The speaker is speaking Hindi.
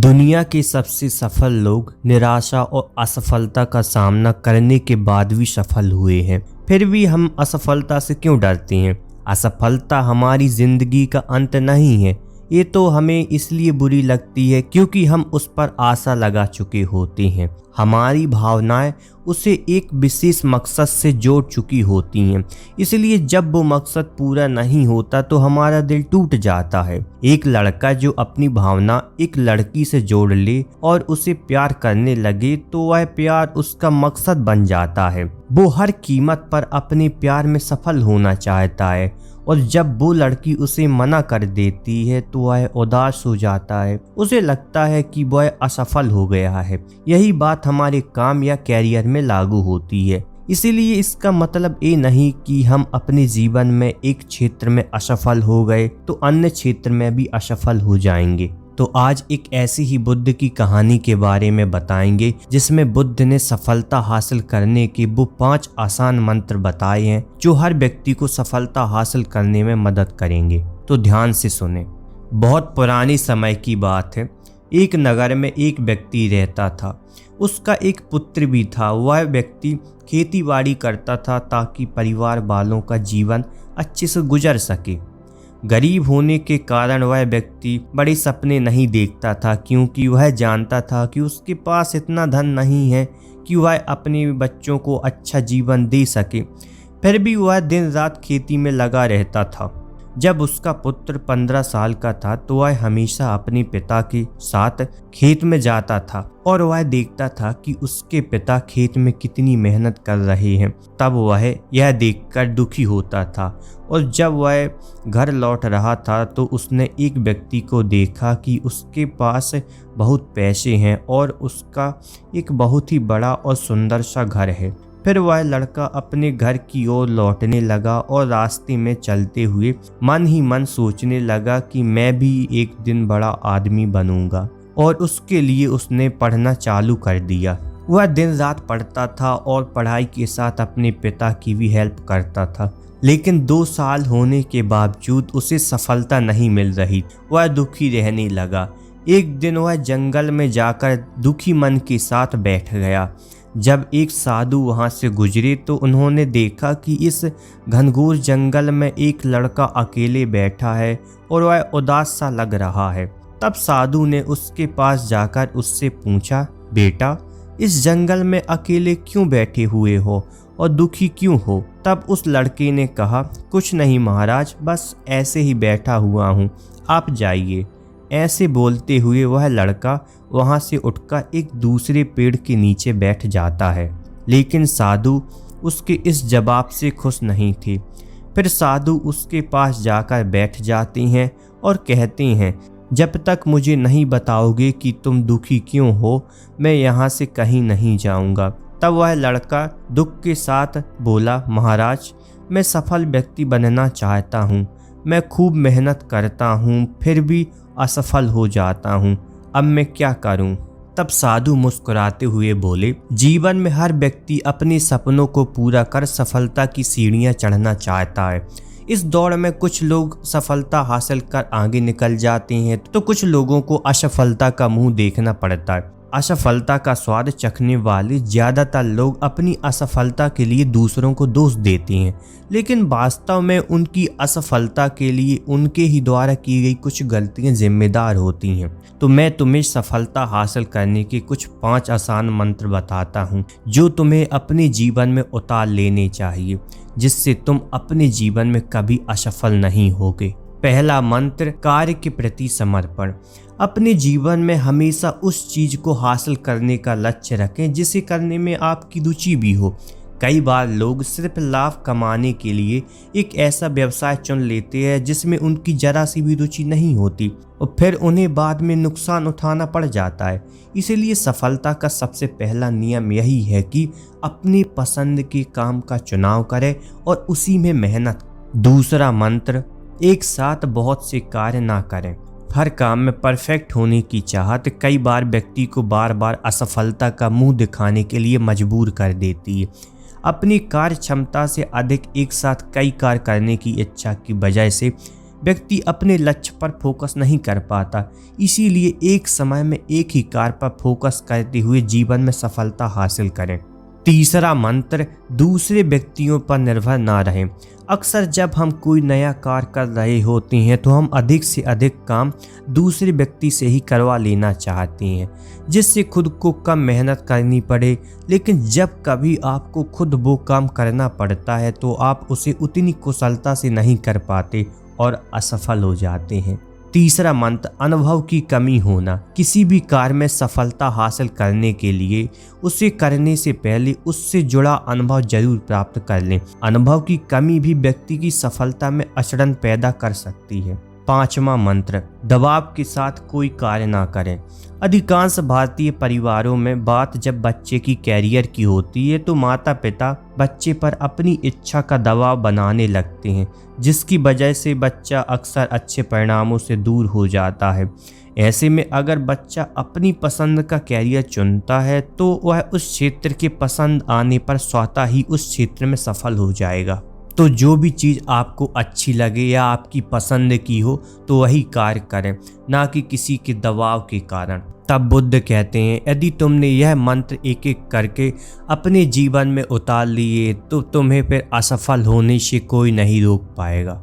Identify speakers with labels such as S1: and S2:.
S1: दुनिया के सबसे सफल लोग निराशा और असफलता का सामना करने के बाद भी सफल हुए हैं। फिर भी हम असफलता से क्यों डरते हैं? असफलता हमारी जिंदगी का अंत नहीं है। ये तो हमें इसलिए बुरी लगती है क्योंकि हम उस पर आशा लगा चुके होते हैं। हमारी भावनाएं उसे एक विशेष मकसद से जोड़ चुकी होती हैं, इसलिए जब वो मकसद पूरा नहीं होता तो हमारा दिल टूट जाता है। एक लड़का जो अपनी भावना एक लड़की से जोड़ ले और उसे प्यार करने लगे तो वह प्यार उसका मकसद बन जाता है। वो हर कीमत पर अपने प्यार में सफल होना चाहता है और जब वो लड़की उसे मना कर देती है तो वह उदास हो जाता है। उसे लगता है कि वह असफल हो गया है। यही बात हमारे काम या कैरियर में लागू होती है। इसीलिए इसका मतलब ये नहीं कि हम अपने जीवन में एक क्षेत्र में असफल हो गए तो अन्य क्षेत्र में भी असफल हो जाएंगे। तो आज एक ऐसी ही बुद्ध की कहानी के बारे में बताएंगे जिसमें बुद्ध ने सफलता हासिल करने के वो 5 आसान मंत्र बताए हैं जो हर व्यक्ति को सफलता हासिल करने में मदद करेंगे। तो ध्यान से सुने। बहुत पुराने समय की बात है। एक नगर में एक व्यक्ति रहता था। उसका एक पुत्र भी था। वह व्यक्ति खेतीबाड़ी करता था ताकि परिवार वालों का जीवन अच्छे से गुजर सके। गरीब होने के कारण वह व्यक्ति बड़े सपने नहीं देखता था क्योंकि वह जानता था कि उसके पास इतना धन नहीं है कि वह अपने बच्चों को अच्छा जीवन दे सके। फिर भी वह दिन रात खेती में लगा रहता था। जब उसका पुत्र 15 साल का था तो वह हमेशा अपने पिता के साथ खेत में जाता था और वह देखता था कि उसके पिता खेत में कितनी मेहनत कर रहे हैं। तब वह यह देखकर दुखी होता था और जब वह घर लौट रहा था तो उसने एक व्यक्ति को देखा कि उसके पास बहुत पैसे हैं और उसका एक बहुत ही बड़ा और सुंदर सा घर है। फिर वह लड़का अपने घर की ओर लौटने लगा और रास्ते में चलते हुए मन ही मन सोचने लगा कि मैं भी एक दिन बड़ा आदमी बनूंगा और उसके लिए उसने पढ़ना चालू कर दिया। वह दिन रात पढ़ता था और पढ़ाई के साथ अपने पिता की भी हेल्प करता था, लेकिन 2 साल होने के बावजूद उसे सफलता नहीं मिल रही। वह दुखी रहने लगा। एक दिन वह जंगल में जाकर दुखी मन के साथ बैठ गया। जब एक साधु वहां से गुजरे तो उन्होंने देखा कि इस घनघोर जंगल में एक लड़का अकेले बैठा है और वह उदास सा लग रहा है। तब साधु ने उसके पास जाकर उससे पूछा, बेटा, इस जंगल में अकेले क्यों बैठे हुए हो और दुखी क्यों हो? तब उस लड़के ने कहा, कुछ नहीं महाराज, बस ऐसे ही बैठा हुआ हूँ, आप जाइए। ऐसे बोलते हुए वह लड़का वहां से उठकर एक दूसरे पेड़ के नीचे बैठ जाता है, लेकिन साधु उसके इस जवाब से खुश नहीं थे। फिर साधु उसके पास जाकर बैठ जाते हैं और कहते हैं, जब तक मुझे नहीं बताओगे कि तुम दुखी क्यों हो, मैं यहाँ से कहीं नहीं जाऊँगा। तब वह लड़का दुख के साथ बोला, महाराज, मैं सफल व्यक्ति बनना चाहता हूँ। मैं खूब मेहनत करता हूँ, फिर भी असफल हो जाता हूँ। अब मैं क्या करूं? तब साधु मुस्कुराते हुए बोले, जीवन में हर व्यक्ति अपने सपनों को पूरा कर सफलता की सीढ़ियां चढ़ना चाहता है। इस दौड़ में कुछ लोग सफलता हासिल कर आगे निकल जाते हैं तो कुछ लोगों को असफलता का मुंह देखना पड़ता है। असफलता का स्वाद चखने वाले ज्यादातर लोग अपनी असफलता के लिए दूसरों को दोष देते हैं, लेकिन वास्तव में उनकी असफलता के लिए उनके ही द्वारा की गई कुछ गलतियां जिम्मेदार होती हैं। तो मैं तुम्हें सफलता हासिल करने के कुछ 5 आसान मंत्र बताता हूं जो तुम्हें अपने जीवन में उतार लेने चाहिए, जिससे तुम अपने जीवन में कभी असफल नहीं होगे। पहला मंत्र, कार्य के प्रति समर्पण। अपने जीवन में हमेशा उस चीज को हासिल करने का लक्ष्य रखें जिसे करने में आपकी रुचि भी हो। कई बार लोग सिर्फ लाभ कमाने के लिए एक ऐसा व्यवसाय चुन लेते हैं जिसमें उनकी जरा सी भी रुचि नहीं होती और फिर उन्हें बाद में नुकसान उठाना पड़ जाता है। इसीलिए सफलता का सबसे पहला नियम यही है कि अपनी पसंद के काम का चुनाव करें और उसी में मेहनत। दूसरा मंत्र, एक साथ बहुत से कार्य ना करें। हर काम में परफेक्ट होने की चाहत कई बार व्यक्ति को बार बार असफलता का मुंह दिखाने के लिए मजबूर कर देती है। अपनी कार्य क्षमता से अधिक एक साथ कई कार्य करने की इच्छा की वजह से व्यक्ति अपने लक्ष्य पर फोकस नहीं कर पाता। इसीलिए एक समय में एक ही कार्य पर फोकस करते हुए जीवन में सफलता हासिल करें। तीसरा मंत्र, दूसरे व्यक्तियों पर निर्भर ना रहें। अक्सर जब हम कोई नया कार्य कर रहे होते हैं तो हम अधिक से अधिक काम दूसरे व्यक्ति से ही करवा लेना चाहते हैं, जिससे खुद को कम मेहनत करनी पड़े। लेकिन जब कभी आपको खुद वो काम करना पड़ता है तो आप उसे उतनी कुशलता से नहीं कर पाते और असफल हो जाते हैं। तीसरा मंत्र, अनुभव की कमी होना। किसी भी कार्य में सफलता हासिल करने के लिए उसे करने से पहले उससे जुड़ा अनुभव जरूर प्राप्त कर लें। अनुभव की कमी भी व्यक्ति की सफलता में अड़चन पैदा कर सकती है। पांचवा मंत्र, दबाव के साथ कोई कार्य ना करें। अधिकांश भारतीय परिवारों में बात जब बच्चे की कैरियर की होती है तो माता पिता बच्चे पर अपनी इच्छा का दबाव बनाने लगते हैं, जिसकी वजह से बच्चा अक्सर अच्छे परिणामों से दूर हो जाता है। ऐसे में अगर बच्चा अपनी पसंद का कैरियर चुनता है तो वह उस क्षेत्र के पसंद आने पर स्वतः ही उस क्षेत्र में सफल हो जाएगा। तो जो भी चीज़ आपको अच्छी लगे या आपकी पसंद की हो तो वही कार्य करें, ना कि किसी के दबाव के कारण। तब बुद्ध कहते हैं, यदि तुमने यह मंत्र एक एक करके अपने जीवन में उतार लिए तो तुम्हें फिर असफल होने से कोई नहीं रोक पाएगा।